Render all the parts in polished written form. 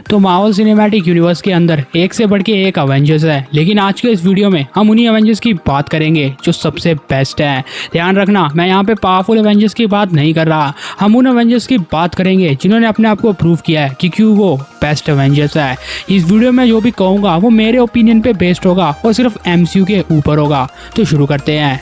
तो Marvel cinematic universe के अंदर एक से बढ़ के एक अवेंजर्स है, लेकिन आज के इस वीडियो में हम उन्हीं अवेंजर्स की बात करेंगे जो सबसे बेस्ट है। ध्यान रखना, मैं यहाँ पे पावरफुल अवेंजर्स की बात नहीं कर रहा, हम उन अवेंजर्स की बात करेंगे जिन्होंने अपने आप को प्रूव किया है कि क्यों वो बेस्ट अवेंजर्स है। इस वीडियो में जो भी कहूँगा वो मेरे ओपिनियन पे बेस्ड होगा और सिर्फ MCU के ऊपर होगा। तो शुरू करते हैं।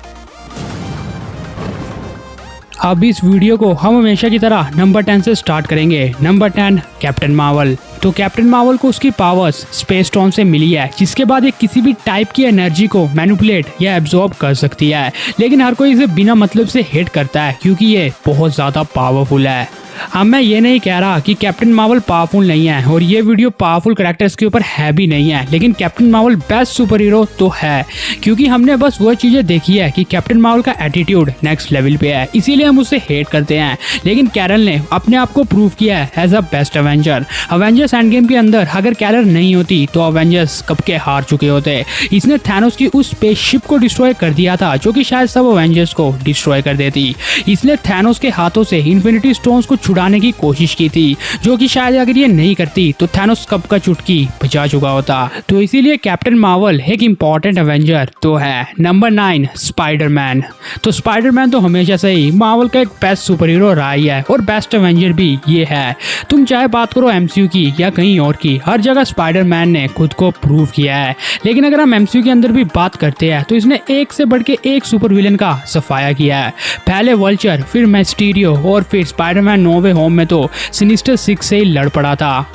अब इस वीडियो को हम हमेशा की तरह नंबर 10 से स्टार्ट करेंगे। Number 10, captain Marvel. तो कैप्टन मार्वल को उसकी पावर्स स्पेस स्टोन से मिली है, जिसके बाद ये किसी भी टाइप की एनर्जी को मैनिपुलेट या एब्जॉर्ब कर सकती है, लेकिन हर कोई इसे बिना मतलब से हेट करता है क्योंकि ये बहुत ज़्यादा पावरफुल है। अब मैं ये नहीं कह रहा कि कैप्टन मार्वल पावरफुल नहीं है और ये वीडियो पावरफुल कैरेक्टर्स के ऊपर है भी नहीं है, लेकिन captain Marvel best super hero तो है क्योंकि हमने बस वो चीज़ें देखी है कि कैप्टन मार्वल का एटीट्यूड नेक्स्ट लेवल पे है, इसीलिए हम उसे हेट करते हैं। लेकिन कैरल ने अपने आप को प्रूव किया है as a best avenger. Avengers endgame के अंदर अगर कैरल नहीं होती तो अवेंजर्स कब के हार चुके होते। इसने थैनोस की उस स्पेसशिप को डिस्ट्रॉय कर दिया था जो कि शायद सब अवेंजर्स को डिस्ट्रॉय कर देती। इसने थैनोस के हाथों से इन्फिनिटी स्टोन्स को छुड़ाने की कोशिश की थी, जो कि शायद अगर ये नहीं करती तो थैनोस कब का चुटकी बजा चुका होता। तो इसीलिए कैप्टन मार्वल एक इंपॉर्टेंट अवेंजर तो है। Number 9, Spiderman. तो स्पाइडरमैन तो हमेशा से ही मार्वल का एक बेस्ट सुपर हीरो रहा ही है और बेस्ट अवेंजर भी ये है। तुम चाहे बात करो MCU की या कहीं और की, हर जगह स्पाइडरमैन ने खुद को प्रूव किया है। लेकिन अगर हम MCU के अंदर भी बात करते हैं तो इसने एक से बढ़ के एक सुपर विलन का सफाया किया है। पहले वल्चर, फिर मिस्टीरियो और फिर स्पाइडरमैन नो वे होम में तो सिनिस्टर 6 से ही लड़ पड़ा था।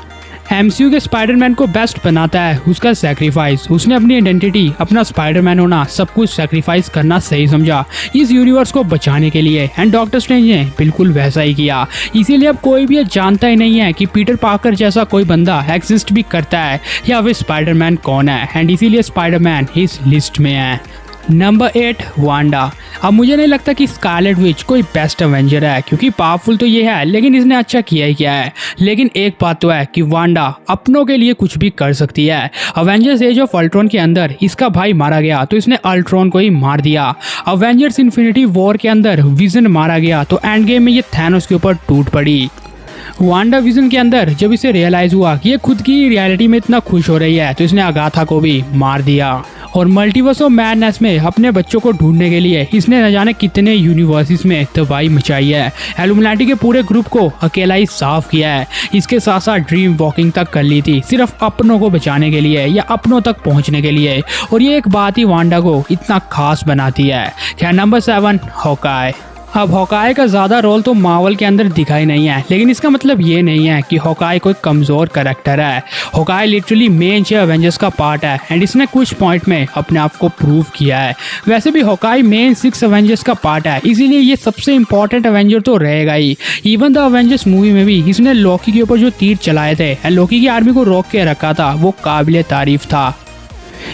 MCU के स्पाइडरमैन को बेस्ट बनाता है उसका सैक्रिफाइस। उसने अपनी आइडेंटिटी, अपना स्पाइडरमैन होना, सब कुछ सैक्रिफाइस करना सही समझा इस यूनिवर्स को बचाने के लिए। एंड डॉक्टर स्ट्रेंज ने बिल्कुल वैसा ही किया। इसीलिए अब कोई भी जानता ही नहीं है कि पीटर पार्कर जैसा कोई बंदा एग्जिस्ट भी करता है या फिर स्पाइडरमैन कौन है। एंड इसीलिए स्पाइडरमैन इस लिस्ट में है। Number 8, Wanda. अब मुझे नहीं लगता कि स्कारलेट विच कोई बेस्ट अवेंजर है क्योंकि पावरफुल तो ये है, लेकिन इसने अच्छा किया ही क्या है। लेकिन एक बात तो है कि वांडा अपनों के लिए कुछ भी कर सकती है। अवेंजर्स एज ऑफ अल्ट्रॉन के अंदर इसका भाई मारा गया तो इसने अल्ट्रॉन को ही मार दिया। अवेंजर्स इन्फिनिटी वॉर के अंदर विजन मारा गया तो एंड गेम में ये थैनोस के ऊपर टूट पड़ी। वांडा विजन के अंदर जब इसे रियलाइज हुआ कि ये खुद की रियलिटी में इतना खुश हो रही है तो इसने अगाथा को भी मार दिया। और मल्टीवर्स ऑफ मैडनेस में अपने बच्चों को ढूंढने के लिए इसने न जाने कितने यूनिवर्सिस में तबाही मचाई है। इल्यूमिनाटी के पूरे ग्रुप को अकेला ही साफ किया है। इसके साथ साथ ड्रीम वॉकिंग तक कर ली थी, सिर्फ अपनों को बचाने के लिए या अपनों तक पहुंचने के लिए। और ये एक बात ही वांडा को इतना खास बनाती है। क्या नंबर 7, हॉकाई। अब हॉकाई का ज़्यादा रोल तो मार्वल के अंदर दिखा ही नहीं है, लेकिन इसका मतलब ये नहीं है कि हॉकाई कोई कमज़ोर कैरेक्टर है। हॉकाई लिटरली मेन 6 अवेंजर्स का पार्ट है एंड इसने कुछ पॉइंट में अपने आप को प्रूव किया है। वैसे भी हॉकाई मेन 6 अवेंजर्स का पार्ट है, इसीलिए ये सबसे इंपॉर्टेंट अवेंजर तो रहेगा ही। इवन द अवेंजर्स मूवी में भी इसने लोकी के ऊपर जो तीर चलाए थे एंड लोकी की आर्मी को रोक के रखा था, वो काबिले तारीफ था।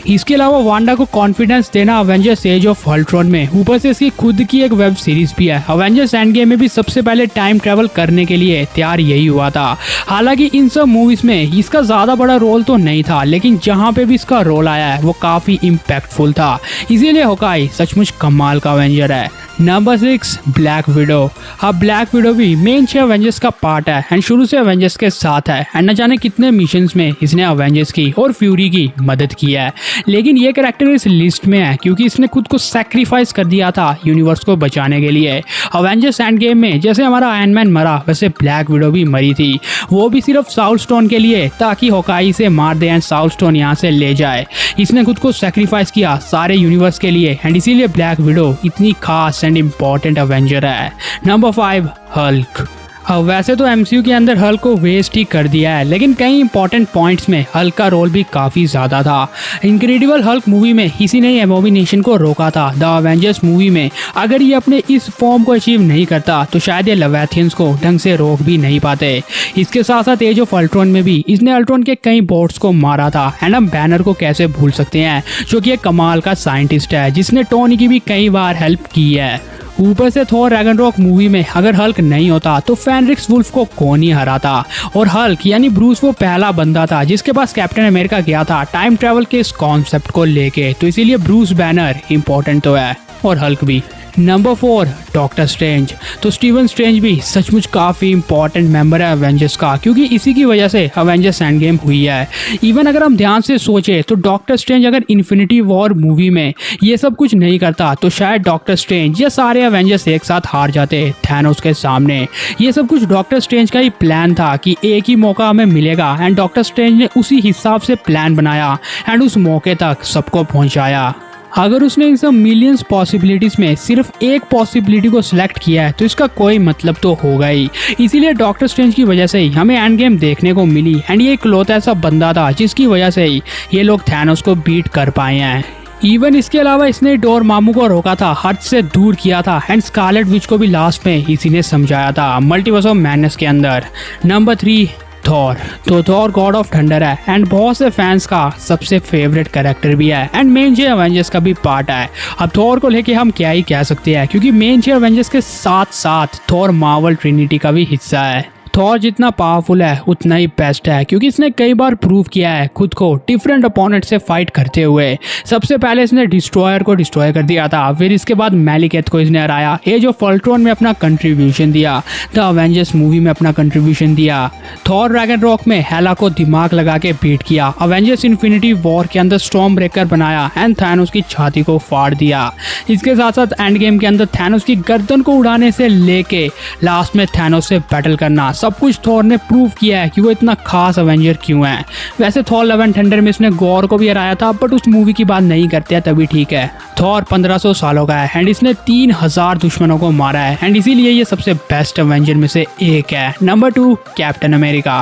इसके अलावा वांडा को कॉन्फिडेंस देना अवेंजर्स एज ऑफ अल्ट्रॉन में, ऊपर से इसकी खुद की एक वेब सीरीज भी है। अवेंजर्स एंड गेम में भी सबसे पहले टाइम ट्रेवल करने के लिए तैयार यही हुआ था। हालांकि इन सब मूवीज में इसका ज्यादा बड़ा रोल तो नहीं था, लेकिन जहां पे भी इसका रोल आया है वो काफी इम्पैक्टफुल था। इसीलिए हॉकाई सचमुच कमाल का अवेंजर है। Number 6, black window. अब ब्लैक विडो भी मेन 6 अवेंजर्स का पार्ट है एंड शुरू से अवेंजर्स के साथ है एंड न जाने कितने मिशंस में इसने अवेंजर्स की और फ्यूरी की मदद की है। लेकिन ये कैरेक्टर इस लिस्ट में है क्योंकि इसने खुद को सैक्रिफाइस कर दिया था यूनिवर्स को बचाने के लिए। अवेंजर्स एंड गेम में जैसे हमारा आयरन मैन मरा, वैसे ब्लैक विडो भी मरी थी, वो भी सिर्फ साउथ स्टोन के लिए, ताकि हॉकाई से मार दे एंड साउथ स्टोन यहाँ से ले जाए। इसने खुद को सैक्रिफाइस किया सारे यूनिवर्स के लिए एंड इसीलिए ब्लैक विडो इतनी खास एंड इम्पॉर्टेंट अवेंजर है। Number 5, Hulk. अब वैसे तो MCU के अंदर हल्क को वेस्ट ही कर दिया है, लेकिन कई इंपॉर्टेंट पॉइंट्स में हल्क का रोल भी काफ़ी ज़्यादा था। इनक्रेडिबल हल्क मूवी में इसी ने एबोमिनेशन को रोका था। द अवेंजर्स मूवी में अगर ये अपने इस फॉर्म को अचीव नहीं करता तो शायद ये लेविथियंस को ढंग से रोक भी नहीं पाते। इसके साथ साथ एज ऑफ अल्ट्रॉन में भी इसने अल्ट्रॉन के कई बोट्स को मारा था एंड हम बैनर को कैसे भूल सकते हैं, जो कि एक कमाल का साइंटिस्ट है जिसने टोनी की भी कई बार हेल्प की है। ऊपर से थॉर रैग्नारोक मूवी में अगर हल्क नहीं होता तो फेनरिक्स वुल्फ को कौन ही हराता। और हल्क यानी ब्रूस वो पहला बंदा था जिसके पास कैप्टन अमेरिका गया था टाइम ट्रैवल के इस कॉन्सेप्ट को लेके, तो इसीलिए ब्रूस बैनर इंपॉर्टेंट तो है और हल्क भी। Number 4 doctor strange. तो स्टीवन स्ट्रेंज भी सचमुच काफी इंपॉर्टेंट मेंबर है अवेंजर्स का, क्योंकि इसी की वजह से अवेंजर्स एंड गेम हुई है। इवन अगर हम ध्यान से सोचे तो डॉक्टर स्ट्रेंज अगर इन्फिनिटी वॉर मूवी में ये सब कुछ नहीं करता तो शायद डॉक्टर स्ट्रेंज या सारे अवेंजर्स एक साथ हार जाते थैनोस के सामने। ये सब कुछ डॉक्टर स्ट्रेंज का ही प्लान था कि एक ही मौका हमें मिलेगा, एंड डॉक्टर स्ट्रेंज ने उसी हिसाब से प्लान बनाया एंड उस मौके तक सबको पहुंचाया। अगर उसने इन सब मिलियंस पॉसिबिलिटीज में सिर्फ एक पॉसिबिलिटी को सिलेक्ट किया है तो इसका कोई मतलब तो होगा ही। इसीलिए डॉक्टर स्ट्रेंज की वजह से ही हमें एंड गेम देखने को मिली, एंड ये इकलौता ऐसा बंदा था जिसकी वजह से ही ये लोग थैनोस को बीट कर पाए हैं। इवन इसके अलावा इसने डोरमामू को रोका था, हद से दूर किया था, एंड स्कारलेट विच को भी लास्ट में इसी ने समझाया था मल्टीवर्स ऑफ मैडनेस के अंदर। Number 3 Thor. तो थॉर गॉड ऑफ थंडर है एंड बहुत से फैंस का सबसे फेवरेट कैरेक्टर भी है, एंड मेन जे अवेंजर्स का भी पार्ट है। अब थॉर को लेके हम क्या ही कह सकते हैं, क्योंकि मेन जे अवेंजर्स के साथ साथ थॉर मार्वल ट्रिनिटी का भी हिस्सा है। थॉर जितना पावरफुल है उतना ही बेस्ट है, क्योंकि इसने कई बार प्रूव किया है खुद को डिफरेंट अपोनेंट से फाइट करते हुए। सबसे पहले इसने डिस्ट्रॉयर को डिस्ट्रॉय कर दिया था, फिर इसके बाद मैलिकेथ को इसने हराया, एज ऑफ अल्ट्रॉन में अपना कंट्रीब्यूशन दिया, द अवेंजर्स मूवी में अपना कंट्रीब्यूशन दिया, थॉर रैग्नारोक में हेला को दिमाग लगा के बीट किया, अवेंजर्स इन्फिनिटी वॉर के अंदर स्टॉर्म ब्रेकर बनाया एंड थैनोस की छाती को फाड़ दिया। इसके साथ साथ एंड गेम के अंदर थैनोस की गर्दन को उड़ाने से लेके लास्ट में थैनोस से बैटल करना, सब कुछ थॉर ने प्रूव किया है कि वो इतना खास अवेंजर क्यों है। वैसे थॉर लव एंड थंडर में इसने गॉर को भी हराया था, बट उस मूवी की बात नहीं करते हैं तभी ठीक है। थॉर 1500 सालों का है एंड इसने 3000 दुश्मनों को मारा है, एंड इसीलिए ये सबसे बेस्ट अवेंजर में से एक है। Number 2 captain America.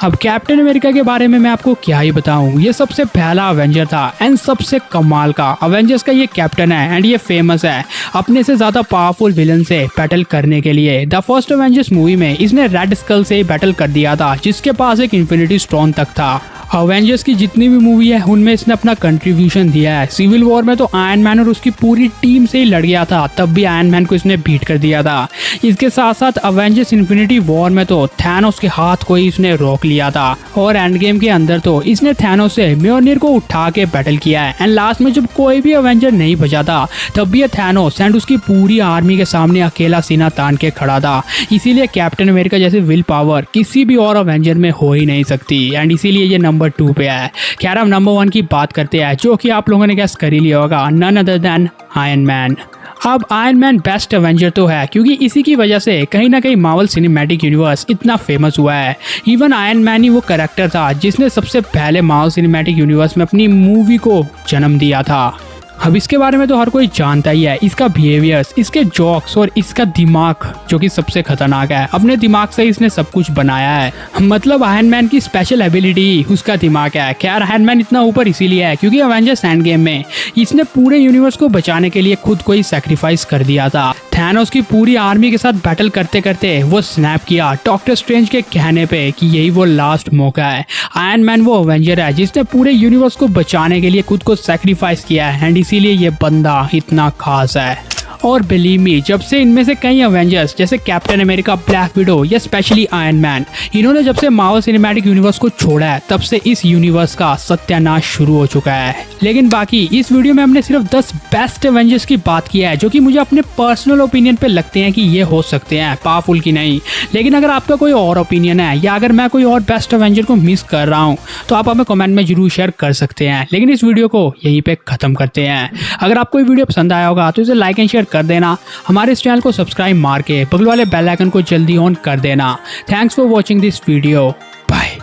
अब कैप्टन अमेरिका के बारे में मैं आपको क्या ही बताऊं, ये सबसे पहला अवेंजर था एंड सबसे कमाल का अवेंजर्स का ये कैप्टन है, एंड ये फेमस है अपने से ज्यादा पावरफुल विलन से बैटल करने के लिए। द फर्स्ट अवेंजर्स मूवी में इसने रेड स्कल से बैटल कर दिया था, जिसके पास एक इन्फिनिटी स्टोन तक था। अवेंजर्स की जितनी भी मूवी है उनमें इसने अपना कंट्रीब्यूशन दिया है। सिविल वॉर में तो आयरन मैन और उसकी पूरी टीम से ही लड़ गया था, तब भी आयरन मैन को इसने बीट कर दिया था। इसके साथ साथ अवेंजर्स इन्फिनिटी वॉर में तो थैनोस के हाथ को ही इसने रोक लिया था, और एंड गेम के अंदर तो इसने थैनोस से म्योलनिर को उठा के बैटल किया है, एंड लास्ट में जब कोई भी अवेंजर नहीं बचा था तब भी ये थैनोस एंड उसकी पूरी आर्मी के सामने अकेला सीना तान के खड़ा था। इसीलिए कैप्टन अमेरिका जैसे विल पावर किसी भी और अवेंजर में हो ही नहीं सकती, एंड इसीलिए ये नंबर 2 पे है। खैर हम नंबर 1 की बात करते हैं, जो कि आप लोगों ने गैस कर ही लिया होगा, none other than Iron Man. अब आयरन मैन बेस्ट एवेंजर तो है, क्योंकि इसी की वजह से कहीं ना कहीं मार्वल सिनेमैटिक यूनिवर्स इतना फेमस हुआ है। इवन आयरन मैन ही वो कैरेक्टर था जिसने सबसे पहले मार्वल सिनेमैटिक यूनिवर्स में अपनी मूवी को जन्म दिया था। अब इसके बारे में तो हर कोई जानता ही है, इसका बिहेवियर्स, इसके जोक्स और इसका दिमाग जो कि सबसे खतरनाक है। अपने दिमाग से इसने सब कुछ बनाया है, मतलब आयरन मैन की स्पेशल एबिलिटी उसका दिमाग है। खैर आयरन मैन इतना ऊपर इसीलिए है क्योंकि अवेंजर्स एंड गेम में इसने पूरे यूनिवर्स को बचाने के लिए खुद को ही सैक्रिफाइस कर दिया था। थैनोस की पूरी आर्मी के साथ बैटल करते करते वो स्नैप किया डॉक्टर स्ट्रेंज के कहने पे कि यही वो लास्ट मौका है। आयरन मैन वो अवेंजर है जिसने पूरे यूनिवर्स को बचाने के लिए खुद को सैक्रिफाइस किया है, एंड इसीलिए ये बंदा इतना खास है। और बिलीव मी, जब से इनमें से कई अवेंजर्स जैसे कैप्टन अमेरिका, ब्लैक विडो या स्पेशली आयरन मैन, इन्होंने जब से मार्वल सिनेमैटिक यूनिवर्स को छोड़ा है तब से इस यूनिवर्स का सत्यानाश शुरू हो चुका है। लेकिन बाकी इस वीडियो में हमने सिर्फ 10 बेस्ट अवेंजर्स की बात की है, जो कि मुझे अपने पर्सनल ओपिनियन पे लगते हैं कि ये हो सकते हैं, पावरफुल की नहीं। लेकिन अगर आपका कोई और ओपिनियन है या अगर मैं कोई और बेस्ट अवेंजर को मिस कर रहा हूँ तो आप हमें कमेंट में जरूर शेयर कर सकते हैं। लेकिन इस वीडियो को यहीं पे खत्म करते हैं। अगर आपको ये वीडियो पसंद आया होगा तो इसे लाइक एंड शेयर कर देना, हमारे इस चैनल को सब्सक्राइब मार के बगल वाले बेल आइकन को जल्दी ऑन कर देना। Thanks for watching this video, bye.